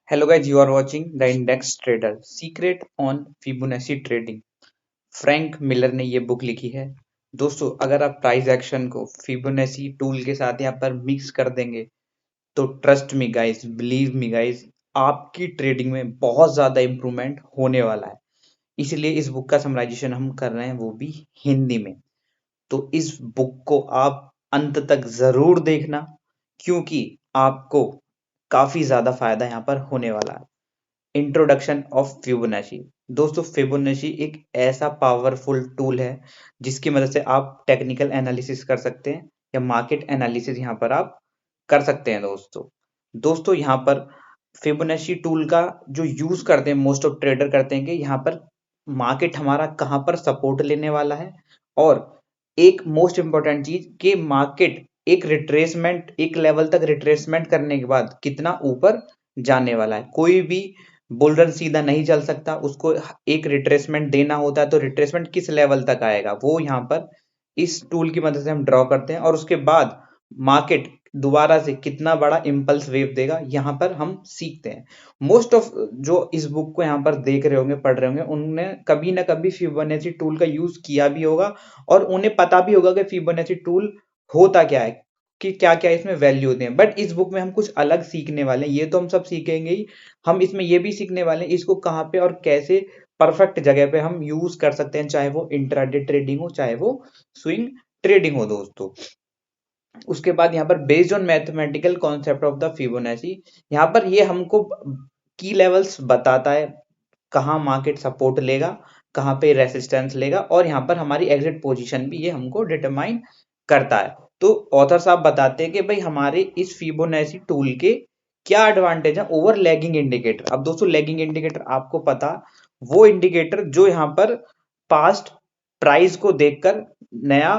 Hello guys, you are watching The Index Trader Secret on Fibonacci Trading। Frank Miller ने ये book लिखी है। दोस्तों, अगर आप प्राइस एक्शन को फिबोनाची टूल के साथ यहाँ पर मिक्स कर देंगे तो trust me guys, believe me guys, आपकी ट्रेडिंग में बहुत ज़्यादा इम्प्रूवमेंट होने वाला है। इसलिए इस बुक का समराइजेशन हम कर रहे हैं, वो भी हिंदी में। तो इस बुक को आप अंत तक ज़रूर देखना, क्योंकि आपको काफ़ी ज़्यादा फायदा यहाँ पर होने वाला है। Introduction of Fibonacci. दोस्तों, फिबोनाची एक ऐसा पावरफुल टूल है जिसकी मदद से आप टेक्निकल एनालिसिस कर सकते हैं या मार्केट एनालिसिस यहाँ पर आप कर सकते हैं। दोस्तों यहाँ पर फिबोनाची टूल का जो यूज करते हैं, मोस्ट ऑफ ट्रेडर करते हैं कि यहाँ पर मार्केट हमारा कहाँ पर सपोर्ट लेने वाला है, और एक मोस्ट इंपॉर्टेंट चीज कि मार्केट एक रिट्रेसमेंट, एक लेवल तक रिट्रेसमेंट करने के बाद कितना ऊपर जाने वाला है। कोई भी बुल रन सीधा नहीं चल सकता, उसको एक रिट्रेसमेंट देना होता है। तो रिट्रेसमेंट किस लेवल तक आएगा वो यहाँ पर इस टूल की मदद से हम ड्रॉ करते हैं, और उसके बाद मार्केट दोबारा से कितना बड़ा इंपल्स वेव देगा यहाँ पर हम सीखते हैं। मोस्ट ऑफ जो इस बुक को यहाँ पर देख रहे होंगे, पढ़ रहे होंगे, उन्होंने कभी ना कभी फिबोनाची टूल का यूज किया भी होगा, और उन्हें पता भी होगा कि फिबोनाची टूल होता क्या है, कि क्या क्या इसमें वैल्यू होते हैं। बट इस बुक में हम कुछ अलग सीखने वाले हैं। ये तो हम सब सीखेंगे ही, हम इसमें ये भी सीखने वाले हैं इसको कहाँ पे और कैसे परफेक्ट जगह पे हम यूज कर सकते हैं, चाहे वो इंट्राडे ट्रेडिंग हो, चाहे वो स्विंग ट्रेडिंग हो। दोस्तों, उसके बाद यहाँ पर based on mathematical concept of the Fibonacci, यहाँ पर ये हमको की लेवल्स बताता है, कहाँ मार्केट सपोर्ट लेगा, कहाँ पे रेसिस्टेंस लेगा, और यहाँ पर हमारी एग्जिट पोजीशन भी ये हमको डिटरमाइन करता है। तो ऑथर साहब बताते हैं कि भाई हमारे इस फिबोनाची टूल के क्या एडवांटेज है ओवर लैगिंग इंडिकेटर। अब दोस्तों, लैगिंग इंडिकेटर आपको पता, वो इंडिकेटर जो यहाँ पर पास्ट प्राइस को देखकर नया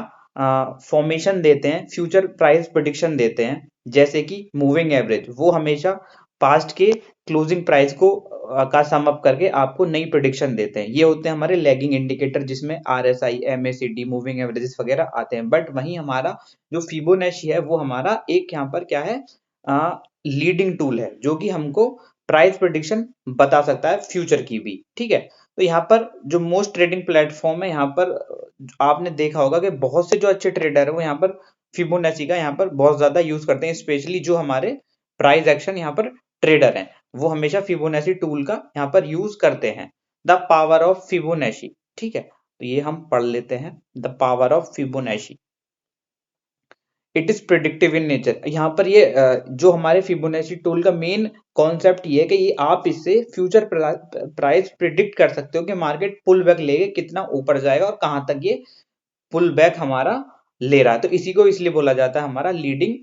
फॉर्मेशन देते हैं, फ्यूचर प्राइस प्रिडिक्शन देते हैं, जैसे कि मूविंग एवरेज, वो हमेशा पास्ट के क्लोजिंग प्राइस को का सम अप करके आपको नई प्रिडिक्शन देते हैं। ये होते हैं हमारे लैगिंग इंडिकेटर, जिसमें आरएसआई, एमएसीडी, मूविंग एवरेजेस वगैरह आते हैं। बट वहीं हमारा जो फिबोनाची है वो हमारा एक यहाँ पर क्या है, लीडिंग टूल है, जो कि हमको प्राइस प्रिडिक्शन बता सकता है फ्यूचर की भी। ठीक है, तो यहाँ पर जो मोस्ट ट्रेडिंग प्लेटफॉर्म है, यहाँ पर आपने देखा होगा कि बहुत से जो अच्छे ट्रेडर है वो यहाँ पर फिबोनाची का यहाँ पर बहुत ज्यादा यूज करते हैं। स्पेशली जो हमारे प्राइस एक्शन यहाँ पर ट्रेडर हैं, वो हमेशा फिबोनाची टूल का यहाँ पर यूज करते हैं। The power of Fibonacci. ठीक है, तो ये हम पढ़ लेते हैं, the power of Fibonacci. It is predictive in nature. यहाँ पर ये जो हमारे फिबोनाची टूल का मेन कॉन्सेप्ट ये है कि ये आप इससे फ्यूचर प्राइस प्रिडिक्ट कर सकते हो कि मार्केट पुल बैक लेके कितना ऊपर जाएगा और कहां तक ये पुल बैक हमारा ले रहा है। तो इसी को इसलिए बोला जाता है हमारा leading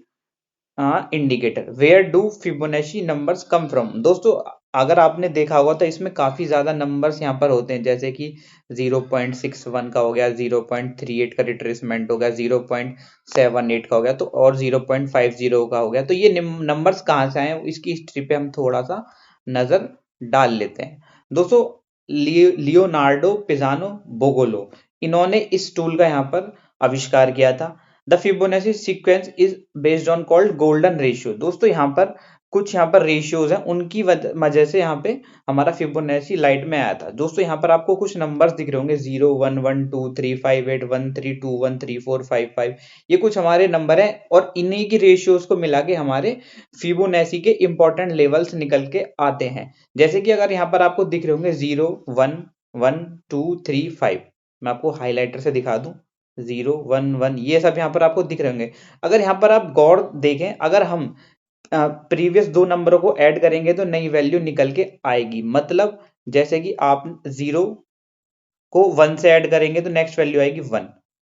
indicator. Where do Fibonacci numbers come from. दोस्तों, अगर आपने देखा होगा तो इसमें काफी ज्यादा नंबर्स यहाँ पर होते हैं, जैसे कि 0.61 का हो गया, 0.38 का रिट्रेसमेंट हो गया, 0.78 का हो गया, तो और 0.50 का हो गया। तो ये नंबर्स कहाँ से आए, इसकी हिस्ट्री पे हम थोड़ा सा नजर डाल लेते हैं। दोस्तों, लियोनार्डो पिजानो बोगोलो, इन्होंने इस टूल का यहाँ पर आविष्कार किया था। The Fibonacci sequence is based on called golden ratio. दोस्तों, यहाँ पर कुछ यहाँ पर रेशियोज हैं, उनकी वजह से यहाँ पे हमारा फिबोनाची लाइट में आया था। दोस्तों, यहाँ पर आपको कुछ नंबर्स दिख रहे होंगे, 0 1 1 2 3 5 8 1 3 2 1 3 4 5 5। ये कुछ हमारे नंबर हैं, और इन्हीं की रेशियोज को मिला के हमारे फिबोनाची के इंपॉर्टेंट लेवल्स निकल के आते हैं। जैसे कि अगर यहाँ पर आपको दिख रहे होंगे 0 1 1 2 3 5, मैं आपको हाईलाइटर से दिखा दूं, 0 1 1, ये सब यहाँ पर आपको दिख रहे होंगे। अगर यहाँ पर आप गौर देखें, अगर हम प्रीवियस दो नंबरों को ऐड करेंगे तो नई वैल्यू निकल के आएगी। मतलब जैसे कि आप 0 को 1 से ऐड करेंगे तो नेक्स्ट वैल्यू आएगी 1,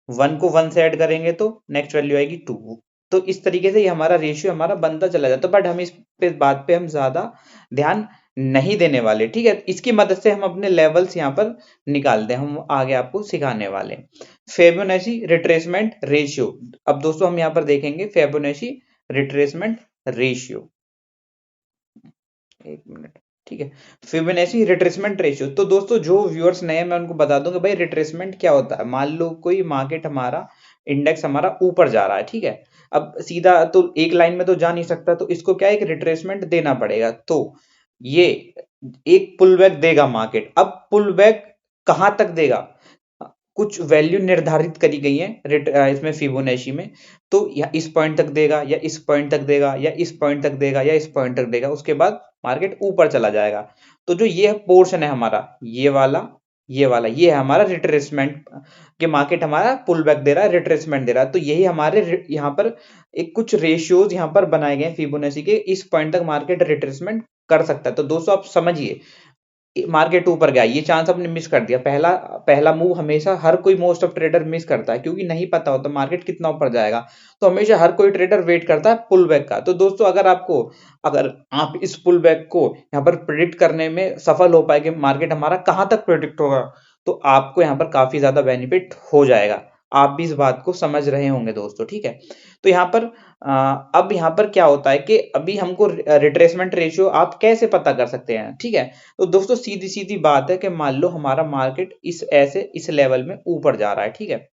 1 को 1 से ऐड करेंगे तो नेक्स्ट वैल्यू आएगी 2। तो इस तरीके से ये हमारा रेशियो हमारा बनता चला जाता है। बट हम इस बात पे हम ज्यादा ध्यान नहीं देने वाले। ठीक है, इसकी मदद से हम अपने लेवल्स यहाँ पर निकालते हैं, हम आगे आपको सिखाने वाले। Fibonacci retracement ratio. अब दोस्तों, हम यहाँ पर देखेंगे फिबोनाची रिट्रेसमेंट रेशियो। एक मिनट। ठीक है, फिबोनाची रिट्रेसमेंट रेशियो। तो दोस्तों, जो व्यूअर्स नए हैं, मैं उनको बता दूं कि भाई रिट्रेसमेंट क्या होता है। मान लो कोई मार्केट हमारा, इंडेक्स हमारा ऊपर जा रहा है, ठीक है, अब सीधा तो एक लाइन में तो जा नहीं सकता, तो इसको क्या है, एक रिट्रेसमेंट देना पड़ेगा। तो ये एक पुल बैक देगा मार्केट। अब पुल बैक कहां तक देगा, कुछ वैल्यू निर्धारित करी गई है इसमें फिबोनाची में। तो या इस पॉइंट तक देगा, या इस पॉइंट तक देगा, या इस पॉइंट तक देगा, या इस पॉइंट तक देगा, उसके बाद मार्केट ऊपर चला जाएगा। तो जो ये पोर्शन है हमारा, ये वाला ये है हमारा रिट्रेसमेंट के मार्केट हमारा पुल बैक दे रहा है, रिट्रेसमेंट दे रहा है। तो यही हमारे यहाँ पर एक कुछ रेशियोज यहाँ पर बनाए गए फिबोनाची के, इस पॉइंट तक मार्केट रिट्रेसमेंट कर सकता है। तो दोस्तों आप समझिए, मार्केट ऊपर गया, ये चांस आपने मिस कर दिया। पहला पहला मूव हमेशा हर कोई मोस्ट ऑफ ट्रेडर मिस करता है, क्योंकि नहीं पता होता मार्केट कितना ऊपर जाएगा। तो हमेशा हर कोई ट्रेडर वेट करता है पुल बैक का। तो दोस्तों अगर आप इस पुल बैक को यहाँ पर प्रिडिक्ट करने में सफल हो पाए कि मार्केट हमारा कहां तक प्रिडिक्ट होगा, तो आपको यहाँ पर काफी ज्यादा बेनिफिट हो जाएगा। आप भी इस बात को समझ रहे होंगे दोस्तों, ठीक है। तो यहाँ पर अब यहाँ पर क्या होता है कि अभी हमको रिट्रेसमेंट रेशियो आप कैसे पता कर सकते हैं, ठीक है। तो दोस्तों सीधी सीधी बात है कि मान लो हमारा मार्केट इस लेवल में ऊपर जा रहा है, ठीक है,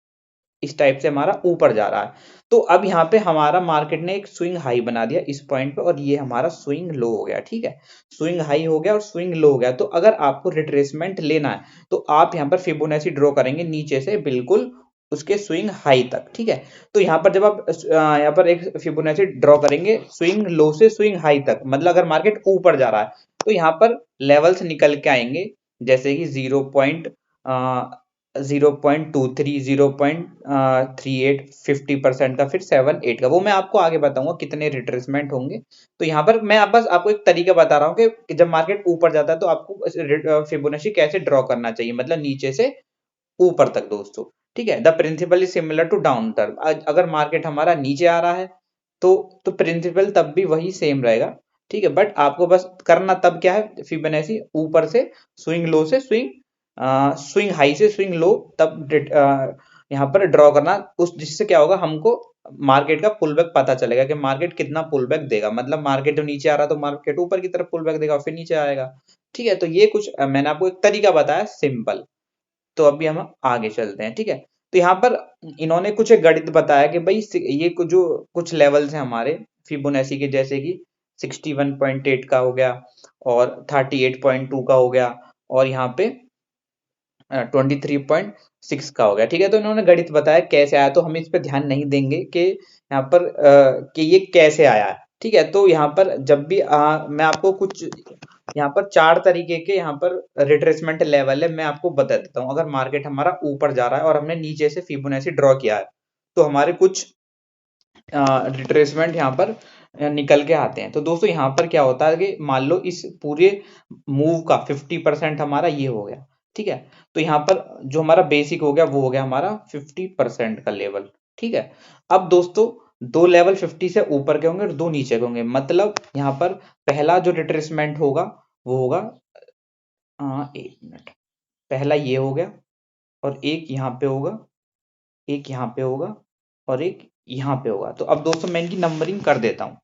इस टाइप से हमारा ऊपर जा रहा है। तो अब यहाँ पे हमारा मार्केट ने एक स्विंग हाई बना दिया इस पॉइंट पे, और ये हमारा स्विंग लो हो गया, ठीक है। स्विंग हाई हो गया और स्विंग लो हो गया। तो अगर आपको रिट्रेसमेंट लेना है, तो आप यहाँ पर फिबोनाची ड्रॉ करेंगे नीचे से बिल्कुल उसके स्विंग हाई तक, ठीक है। तो यहाँ पर जब आप यहाँ पर एक फिबोनाची ड्रॉ करेंगे स्विंग लो से स्विंग हाई तक, मतलब अगर मार्केट ऊपर जा रहा है, तो यहाँ पर लेवल्स निकल के आएंगे, जैसे कि 0.23, 0.38, 50% का, फिर 7-8 का। वो मैं आपको आगे बताऊंगा कितने रिट्रेसमेंट होंगे। तो यहाँ पर मैं बस आपको एक तरीका बता रहा हूँ कि जब मार्केट ऊपर जाता है तो आपको फिबोनाची कैसे ड्रॉ करना चाहिए, मतलब नीचे से ऊपर तक दोस्तों, ठीक है। The principle is similar to down term. अगर मार्केट हमारा नीचे आ रहा है तो प्रिंसिपल तब भी वही सेम रहेगा, ठीक है। बट आपको बस करना तब क्या है, फिबोनाची ऊपर से स्विंग लो से स्विंग हाई से स्विंग लो तब यहाँ पर ड्रॉ करना, उस जिससे क्या होगा, हमको मार्केट का पुल बैक पता चलेगा कि मार्केट कितना पुल बैक देगा। मतलब मार्केट जब नीचे आ रहा है तो मार्केट ऊपर की तरफ पुल बैक देगा, फिर नीचे आएगा, ठीक है। तो ये कुछ मैंने आपको एक तरीका बताया सिंपल। तो अभी हम आगे चलते हैं, ठीक है। तो यहाँ पर इन्होंने कुछ एक गणित बताया कि भाई ये जो कुछ लेवल्स हैं हमारे फिबोनाची के, जैसे कि 61.8 का हो गया, और 38.2 का हो गया, और यहाँ पे 23.6 का हो गया, ठीक है। तो इन्होंने गणित बताया कैसे आया, तो हम इस पे ध्यान नहीं देंगे कि यहाँ पर कि ये कैसे आया है, ठीक है। तो यहाँ पर जब भी मैं आपको कुछ यहाँ पर 4 तरीके के यहाँ पर रिट्रेसमेंट लेवल है, मैं आपको बता देता हूँ। अगर मार्केट हमारा ऊपर जा रहा है और हमने नीचे से फिबोनाची ड्रॉ किया है, तो हमारे कुछ रिट्रेसमेंट यहाँ पर निकल के आते हैं। तो दोस्तों यहाँ पर क्या होता है कि मान लो इस पूरे मूव का 50% हमारा ये हो गया, ठीक है। तो यहाँ पर जो हमारा बेसिक हो गया वो हो गया हमारा 50% का लेवल, ठीक है। अब दोस्तों दो लेवल 50 से ऊपर के होंगे और दो नीचे के होंगे। मतलब यहाँ पर पहला जो रिट्रेसमेंट होगा वो होगा, एक मिनट, पहला ये हो गया, और एक यहाँ पे होगा, एक यहाँ पे होगा, और एक यहाँ पे होगा। तो अब दोस्तों मैं इनकी नंबरिंग कर देता हूँ,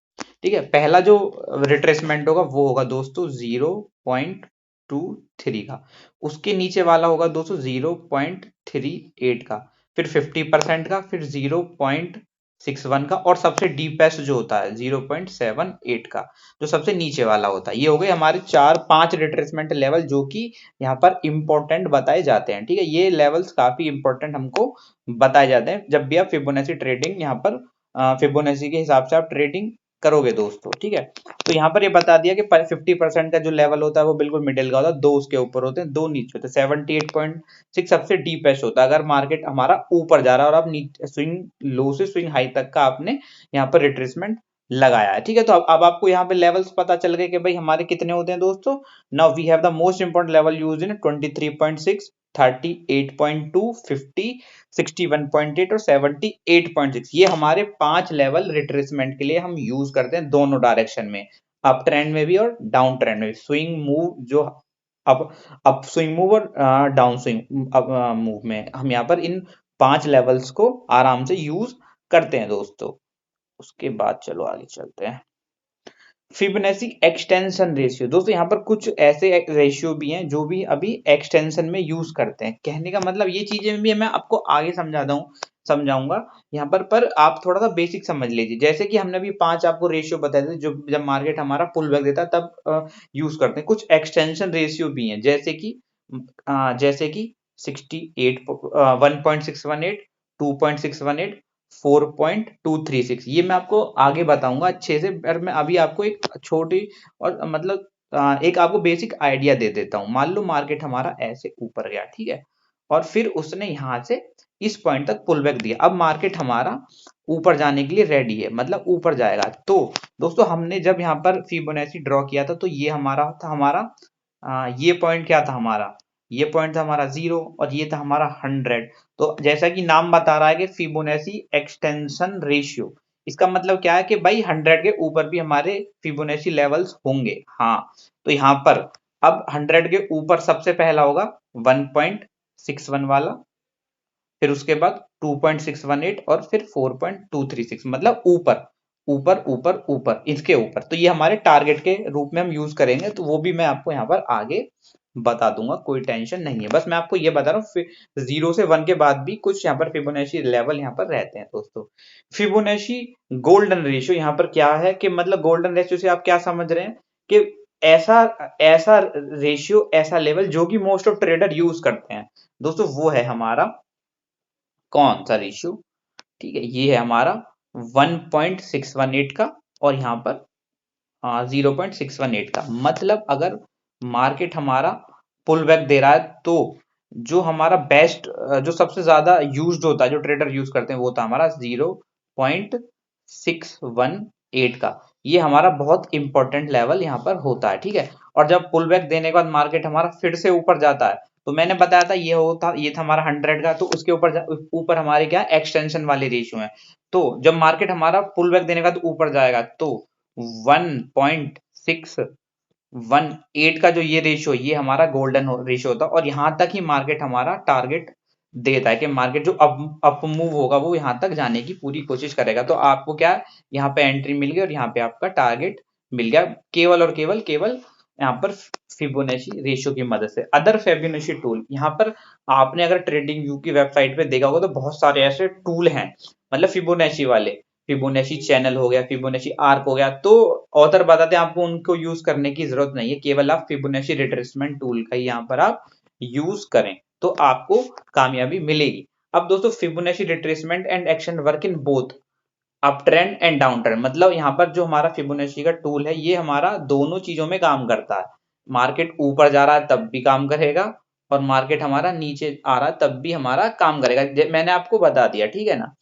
ठीक है। पहला जो रिट्रेसमेंट होगा वो होगा दोस्तों 0.23 का, उसके नीचे वाला होगा दोस्तों 0.38 का, फिर 50% का, फिर 0.61 का, और सबसे डीपेस्ट जो होता है 0.78 का, जो सबसे नीचे वाला होता है। ये हो गए हमारे 4-5 रिट्रेसमेंट लेवल, जो कि यहाँ पर इंपॉर्टेंट बताए जाते हैं, ठीक है। ये लेवल्स काफी इंपॉर्टेंट हमको बताए जाते हैं जब भी आप फिबोनाची ट्रेडिंग यहाँ पर फिबोनाची के हिसाब से आप ट्रेडिंग करोगे दोस्तों, ठीक है। तो यहाँ पर ये बता दिया कि 50% का जो लेवल होता है वो बिल्कुल मिडिल का होता है, दो उसके ऊपर होते हैं, दो नीचे होते हैं। 78.6 सबसे डीपेस्ट होता है, अगर मार्केट हमारा ऊपर जा रहा है और आप स्विंग लो से स्विंग हाई तक का आपने यहाँ पर रिट्रेसमेंट लगाया है, ठीक है। तो अब आपको यहाँ पे लेवल्स पता चल गए कि भाई हमारे कितने होते हैं दोस्तों। Now we have the most important level used in 23.6, 38.2, 50, 61.8 और 78.6। ये हमारे 5 लेवल रिट्रेसमेंट के लिए हम यूज करते हैं दोनों डायरेक्शन में, अप ट्रेंड में भी और डाउन ट्रेंड में भी। स्विंग मूव जो अप स्विंग मूव और डाउन स्विंग मूव में हम यहाँ पर इन 5 लेवल्स को आराम से यूज करते हैं दोस्तों। उसके बाद चलो आगे चलते हैं। फिबोनाची एक्सटेंशन रेशियो, दोस्तों यहाँ पर कुछ ऐसे रेशियो भी हैं जो भी अभी एक्सटेंशन में यूज करते हैं। कहने का मतलब ये चीजें भी मैं आपको आगे समझाता हूँ। समझाऊंगा यहाँ पर आप थोड़ा सा बेसिक समझ लीजिए। जैसे कि हमने अभी 5 आपको रेशियो बताए थे जो जब मार्केट हमारा पुल बैक देता है तब यूज करते हैं। कुछ एक्सटेंशन रेशियो भी हैं जैसे कि 68 1.618 2.618 4.236 ये मैं आपको आगे बताऊंगा अच्छे से, पर मैं अभी आपको एक छोटी और मतलब एक आपको बेसिक आइडिया दे देता हूं। मान लो मार्केट हमारा ऐसे ऊपर गया, ठीक है, और फिर उसने यहां से इस पॉइंट तक पुल बैक दिया। अब मार्केट हमारा ऊपर जाने के लिए रेडी है, मतलब ऊपर जाएगा। तो दोस्तों हमने जब यहाँ पर फिबोनाची ड्रॉ किया था तो ये हमारा था ये पॉइंट क्या था हमारा, ये पॉइंट था हमारा 0 और ये था हमारा 100। तो जैसा कि नाम बता रहा है कि फिबोनाची एक्सटेंशन रेशियो, इसका मतलब क्या है कि भाई 100 के ऊपर भी हमारे फिबोनाची लेवल्स होंगे। हाँ, तो यहाँ पर अब 100 के ऊपर सबसे पहला होगा 1.61 वाला, फिर उसके बाद 2.618 और फिर 4.236, मतलब ऊपर ऊपर ऊपर ऊपर इसके ऊपर। तो ये हमारे टारगेट के रूप में हम यूज करेंगे, तो वो भी मैं आपको यहाँ पर आगे बता दूंगा, कोई टेंशन नहीं है। बस मैं आपको ये बता रहा हूँ 0 से 1 के बाद भी कुछ यहाँ पर फिबोनाची लेवल यहाँ पर रहते हैं दोस्तों। फिबोनाची गोल्डन रेशियो यहाँ पर क्या है कि मतलब गोल्डन रेशियो से आप क्या समझ रहे हैं कि ऐसा ऐसा रेशियो, ऐसा लेवल जो कि मोस्ट ऑफ ट्रेडर यूज करते हैं दोस्तों, वो है हमारा कौन सा रेशियो, ठीक है, ये है हमारा 1.618 का और यहाँ पर 0.618 का। मतलब अगर मार्केट हमारा पुल बैक दे रहा है तो जो हमारा बेस्ट, जो सबसे ज्यादा यूज्ड होता है, जो ट्रेडर यूज करते हैं, वो था हमारा 0.618 का। ये हमारा बहुत इंपॉर्टेंट लेवल यहाँ पर होता है, ठीक है। और जब पुल बैक देने के बाद मार्केट हमारा फिर से ऊपर जाता है, तो मैंने बताया था ये था हमारा 100 का, तो उसके ऊपर ऊपर हमारे क्या एक्सटेंशन वाले रेशियो है। तो जब मार्केट हमारा पुल बैक देने के बाद ऊपर जाएगा तो 1.618 का जो ये रेशियो, ये हमारा गोल्डन रेशियो होता है। और यहां तक ही मार्केट हमारा टारगेट देता है कि मार्केट जो अप मूव होगा वो यहां तक जाने की पूरी कोशिश करेगा। तो आपको क्या है, यहाँ पे एंट्री मिल गई और यहाँ पे आपका टारगेट मिल गया, केवल और केवल यहाँ पर फिबोनाची रेशियो की मदद से। अदर फिबोनाची टूल, यहाँ पर आपने अगर ट्रेडिंग व्यू की वेबसाइट पे देखा होगा तो बहुत सारे ऐसे टूल हैं, मतलब फिबोनाची वाले, फिबोनाची चैनल हो गया, फिबोनाची आर्क हो गया। तो ऑथर बताते हैं आपको उनको यूज करने की जरूरत नहीं है, केवल आप फिबोनाची रिट्रेसमेंट टूल का यहाँ पर आप यूज करें तो आपको कामयाबी मिलेगी। अब दोस्तों Fibonacci retracement and action work in both up trend and down trend, मतलब यहाँ पर जो हमारा फिबोनाची का टूल है ये हमारा दोनों चीजों में काम करता है। मार्केट ऊपर जा रहा है तब भी काम करेगा और मार्केट हमारा नीचे आ रहा है तब भी हमारा काम करेगा, मैंने आपको बता दिया, ठीक है ना।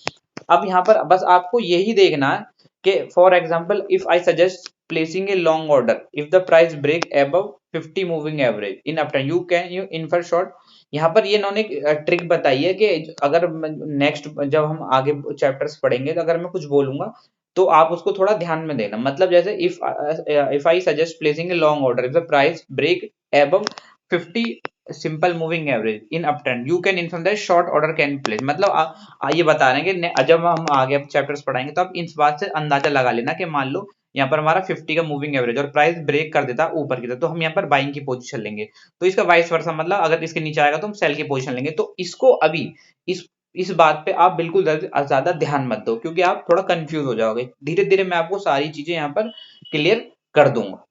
अब यहाँ पर बस आपको यही देखना है कि for example if I suggest placing a long order if the price break above 50 moving average in up trend you infer short. यहाँ पर ये इन्होंने ट्रिक बताई है कि अगर नेक्स्ट जब हम आगे चैप्टर्स पढ़ेंगे तो अगर मैं कुछ बोलूंगा तो आप उसको थोड़ा ध्यान में देना। मतलब जैसे if I suggest placing a long order if the price break above 50 simple moving average in up trend you can inform that short order can place. मतलब ये बता रहे हैं कि जब हम आगे चैप्टर्स पढ़ाएंगे तो आप इस बात से अंदाजा लगा लेना कि मान लो यहाँ पर हमारा 50 का मूविंग एवरेज और प्राइस ब्रेक कर देता ऊपर की तरफ, तो हम यहाँ पर बाइंग की पोजीशन लेंगे। तो इसका वाइस वर्सा, मतलब अगर इसके नीचे आएगा तो हम सेल की पोजीशन लेंगे। तो इसको अभी इस बात पे आप बिल्कुल ज्यादा ध्यान मत दो क्योंकि आप थोड़ा कंफ्यूज हो जाओगे। धीरे धीरे मैं आपको सारी चीजें यहाँ पर क्लियर कर दूंगा।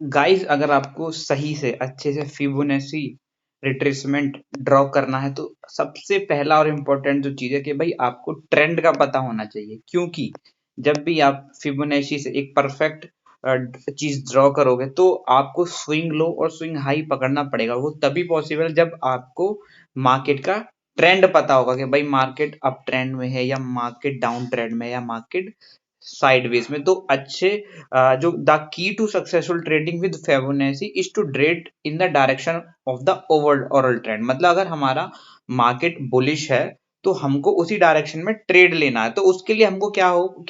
गाइस अगर आपको सही से अच्छे से फिबोनाची रिट्रेसमेंट ड्रॉ करना है तो सबसे पहला और इम्पोर्टेंट जो चीज है कि भाई आपको ट्रेंड का पता होना चाहिए। क्योंकि जब भी आप फिबोनाची से एक परफेक्ट चीज ड्रॉ करोगे तो आपको स्विंग लो और स्विंग हाई पकड़ना पड़ेगा। वो तभी पॉसिबल जब आपको मार्केट का ट्रेंड पता होगा कि भाई मार्केट अप ट्रेंड में है या मार्केट डाउन ट्रेंड में है या मार्केट साइडवेज में। तो अच्छे जो the key to successful trading with Fibonacci is to trade in the direction of the overall trend. मतलब अगर हमारा मार्केट बुलिश है तो हमको उसी डायरेक्शन में ट्रेड लेना है। तो उसके लिए हमको क्या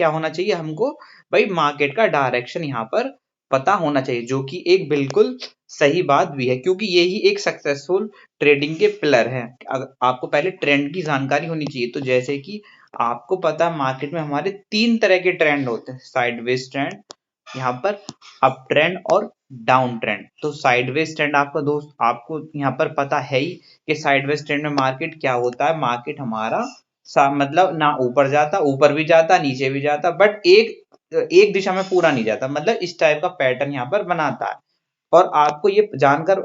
होना चाहिए, हमको भाई मार्केट का डायरेक्शन यहाँ पर पता होना चाहिए, जो कि एक बिल्कुल सही बात भी है क्योंकि यही एक सक्सेसफुल ट्रेडिंग के पिलर है। आपको पहले ट्रेंड की जानकारी होनी चाहिए। तो जैसे कि आपको पता है मार्केट में हमारे 3 तरह के ट्रेंड होते हैं, साइडवेज ट्रेंड, यहाँ पर अप ट्रेंड और डाउन ट्रेंड। तो साइडवेज ट्रेंड आपका दोस्त आपको यहाँ पर पता है ही कि साइडवेज ट्रेंड में मार्केट क्या होता है। मार्केट हमारा मतलब ना ऊपर जाता, ऊपर भी जाता, नीचे भी जाता, बट एक दिशा में पूरा नहीं जाता, मतलब इस टाइप का पैटर्न यहाँ पर बनाता है। और आपको ये जानकर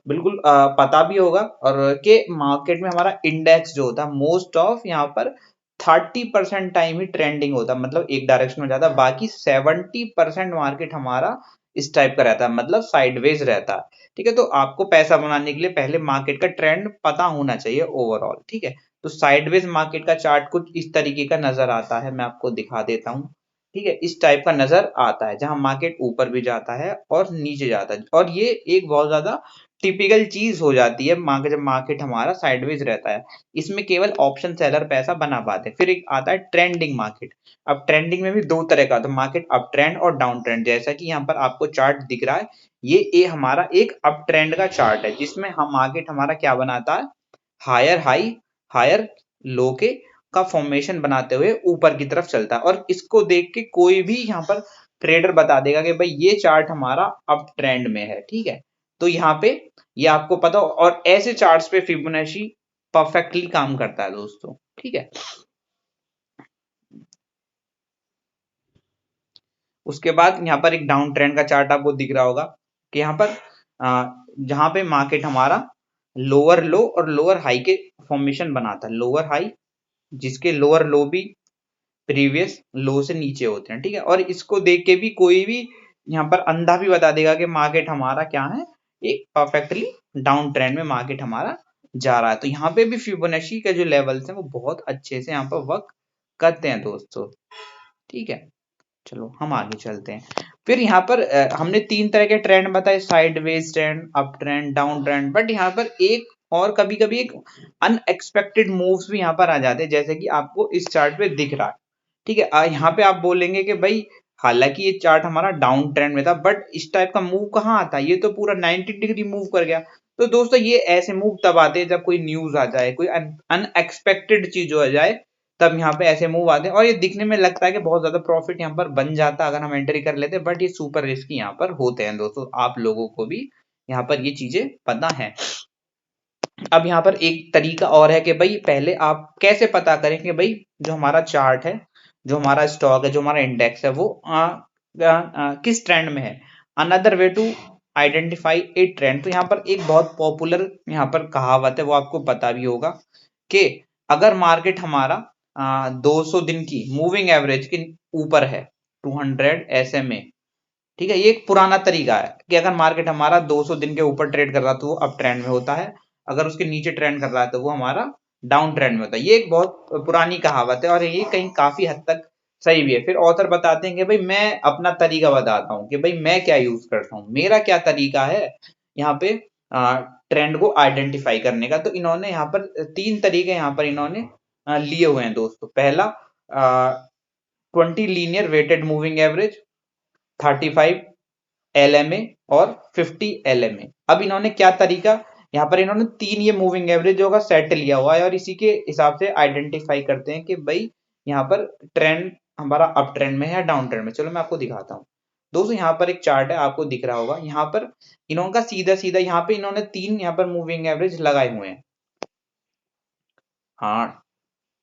बिल्कुल पता भी होगा और कि मार्केट में हमारा इंडेक्स जो होता है मोस्ट ऑफ यहाँ पर 30% टाइम ही ट्रेंडिंग होता है, मतलब एक डायरेक्शन में जाता है, बाकी 70% मार्केट हमारा इस टाइप का रहता है, मतलब साइडवेज रहता है। ठीक है, तो आपको पैसा बनाने के लिए पहले मार्केट का ट्रेंड पता होना चाहिए ओवरऑल। ठीक है, तो साइडवेज मार्केट का चार्ट कुछ इस तरीके का नजर आता है, मैं आपको दिखा देता हूँ। ठीक है, इस टाइप का नजर आता है जहां मार्केट ऊपर भी जाता है और नीचे जाता है, और ये एक बहुत ज्यादा टिपिकल चीज हो जाती है मार्केट जब मार्केट हमारा साइडवेज रहता है। इसमें केवल ऑप्शन सेलर पैसा बना पाते हैं। फिर एक आता है ट्रेंडिंग मार्केट। अब ट्रेंडिंग में भी दो तरह का आता है मार्केट, अप ट्रेंड और डाउन ट्रेंड। जैसा कि यहाँ पर आपको चार्ट दिख रहा है, ये हमारा एक अप ट्रेंड का चार्ट है जिसमें हम मार्केट हमारा क्या बनाता है, हायर हाई हायर लो के का फॉर्मेशन बनाते हुए ऊपर की तरफ चलता है। और इसको देख के कोई भी यहाँ पर ट्रेडर बता देगा कि भाई ये चार्ट हमारा अप ट्रेंड में है। ठीक है, तो यहाँ पे ये आपको पता हो, और ऐसे चार्ट्स पे फिबोनाची परफेक्टली काम करता है दोस्तों। ठीक है, उसके बाद यहाँ पर एक डाउन ट्रेंड का चार्ट आपको दिख रहा होगा कि यहाँ पर जहां पे मार्केट हमारा लोअर लो और लोअर हाई के फॉर्मेशन बनाता है। लोअर हाई जिसके लोअर लो भी प्रीवियस लो से नीचे होते हैं। ठीक है, और इसको देख के भी कोई भी यहाँ पर अंधा भी बता देगा कि मार्केट हमारा क्या है, एक परफेक्टली डाउन ट्रेंड में मार्केट हमारा जा रहा है। तो यहाँ पे भी फिबोनाची के जो लेवल्स हैं वो बहुत अच्छे से यहाँ पर वर्क करते हैं दोस्तों। ठीक है, चलो हम आगे चलते हैं। फिर यहाँ पर हमने तीन तरह के ट्रेंड बताए, sideways trend, up trend, down trend, but यहाँ पर एक और कभी कभी एक अनएक्सपेक्टेड मूव्स भी यहाँ पर आ जाते हैं, जैसे कि आपको इस चार्ट पे दिख रहा है। ठीक है, यहाँ पे आप बोलेंगे कि भाई हालांकि ये चार्ट हमारा डाउन ट्रेंड में था, बट इस टाइप का मूव कहाँ आता है, ये तो पूरा 90 डिग्री मूव कर गया। तो दोस्तों ये ऐसे मूव तब आते हैं जब कोई न्यूज आ जाए, कोई अनएक्सपेक्टेड चीज हो जाए, तब यहाँ पे ऐसे मूव आते हैं। और ये दिखने में लगता है कि बहुत ज्यादा प्रॉफिट यहाँ पर बन जाता अगर हम एंट्री कर लेते, बट ये सुपर रिस्की यहाँ पर होते हैं दोस्तों, आप लोगों को भी यहाँ पर ये चीजें पता है। अब यहाँ पर एक तरीका और है कि भाई पहले आप कैसे पता करें कि भाई जो हमारा चार्ट है, जो हमारा स्टॉक है, जो हमारा इंडेक्स है, वो किस ट्रेंड में है। Another way to identify a trend, तो यहाँ पर एक बहुत पॉपुलर यहाँ पर कहावत है, वो आपको पता भी होगा कि अगर मार्केट हमारा 200 दिन की मूविंग एवरेज के ऊपर है, 200 SMA। ठीक है, ये एक पुराना तरीका है कि अगर मार्केट हमारा 200 दिन के ऊपर ट्रेड कर रहा है तो वो अप ट्रेंड में होता है, अगर उसके नीचे ट्रेंड कर रहा है तो वो हमारा डाउन ट्रेंड में होता है। ये एक बहुत पुरानी कहावत है और ये कहीं काफी हद तक सही भी है। फिर ऑथर बताते हैं कि भाई मैं अपना तरीका बताता हूँ कि भाई मैं क्या यूज करता हूँ, मेरा क्या तरीका है यहाँ पे ट्रेंड को आइडेंटिफाई करने का। तो इन्होंने यहाँ पर तीन तरीके यहाँ पर इन्होंने लिए हुए हैं दोस्तों। पहला 20 linear weighted moving average, 35 LMA और 50 LMA। अब इन्होंने क्या तरीका, यहाँ पर इन्होंने तीन ये मूविंग एवरेजों का सेट लिया हुआ है और इसी के हिसाब से आइडेंटिफाई करते हैं कि भाई यहाँ पर ट्रेंड हमारा अप ट्रेंड में है या डाउन ट्रेंड में। चलो मैं आपको दिखाता हूँ दोस्तों, यहाँ पर एक चार्ट है आपको दिख रहा होगा, यहाँ पर इन्होंने सीधा सीधा यहाँ पे इन्होंने तीन यहाँ पर मूविंग एवरेज लगाए हुए हैं। हाँ,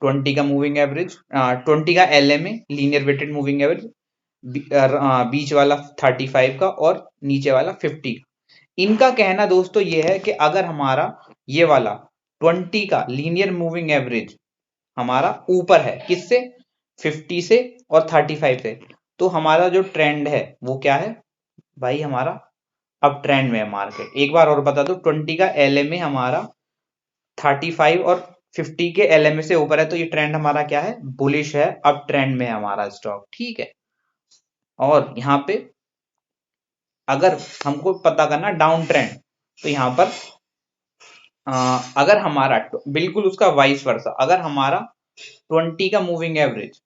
20 का मूविंग एवरेज, 20 का LMA linear weighted moving average, बीच वाला 35 का और नीचे वाला 50 का। इनका कहना दोस्तों ये है कि अगर हमारा ये वाला 20 का लीनियर मूविंग एवरेज हमारा ऊपर है किससे, 50 से और 35 से, तो हमारा जो ट्रेंड है वो क्या है भाई, हमारा अब ट्रेंड में है मार्केट। एक बार और बता दो, 20 का LMA हमारा 35 और 50 के LMA से ऊपर है, तो ये ट्रेंड हमारा क्या है, बुलिश है, अब ट्रेंड में है हमारा स्टॉक। ठीक है, और यहाँ पे अगर हमको पता करना डाउन ट्रेंड, तो यहाँ पर अगर हमारा बिल्कुल उसका वाइस वर्सा, अगर हमारा 20 का मूविंग एवरेज